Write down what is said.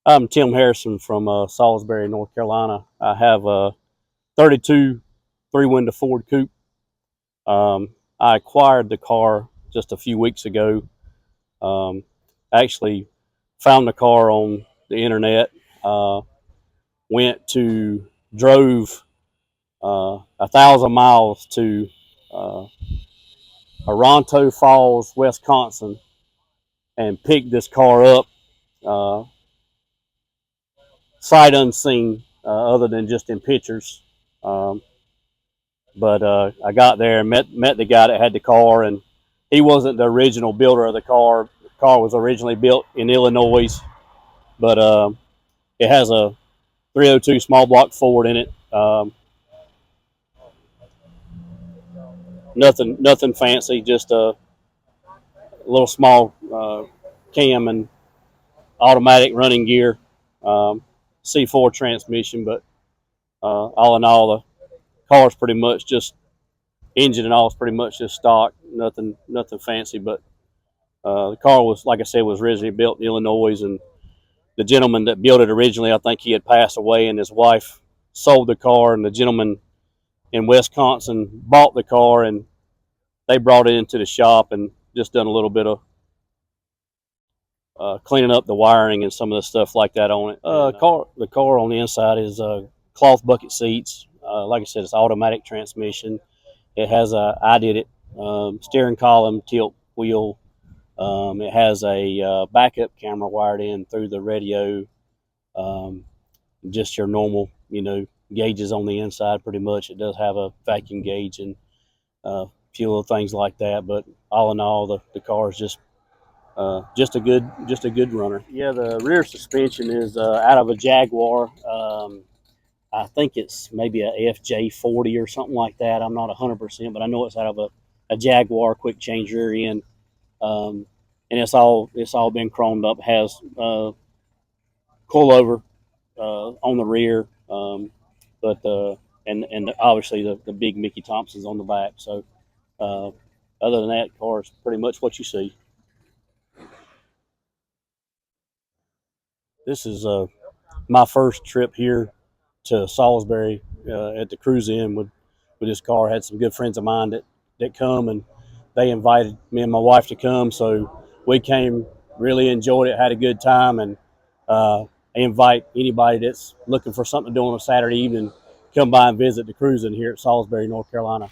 I'm Tim Harrison from Salisbury, North Carolina. I have a 32 three-window Ford Coupe. I acquired the car just a few weeks ago. Actually found the car on the internet. Went to drove 1,000 miles to uh, Oronto Falls, Wisconsin, and picked this car up uh, sight unseen, other than just in pictures. Um, but I got there and met the guy that had the car, and he wasn't the original builder of the car. The car was originally built in Illinois, but it has a 302 small block Ford in it. Nothing fancy, just a little small cam and automatic running gear, C4 transmission. But all in all, the car's pretty much just engine and all is pretty much just stock. Nothing fancy. But the car was, like I said, was originally built in Illinois, and the gentleman that built it originally, I think he had passed away, and his wife sold the car, and the gentleman in Wisconsin bought the car, and they brought it into the shop and just done a little bit of cleaning up the wiring and some of the stuff like that on it. The car on the inside is cloth bucket seats. Like I said, it's automatic transmission. It has I did it, steering column, tilt wheel. It has a backup camera wired in through the radio. Just your normal, gauges on the inside. Pretty much, it does have a vacuum gauge and a few little things like that. But all in all, the car is just a good runner. Yeah, the rear suspension is out of a Jaguar. I think it's maybe a FJ40 or something like that. I'm not 100%, but I know it's out of a Jaguar quick change rear end. And it's all been chromed up. It has coilover on the rear, but and obviously the big Mickey Thompson's on the back. So other than that, the car is pretty much what you see. This is my first trip here to Salisbury at the cruise in with this car. I had some good friends of mine that come, and they invited me and my wife to come. So we came, really enjoyed it, had a good time, and I invite anybody that's looking for something to do on a Saturday evening, come by and visit the cruising here at Salisbury, North Carolina.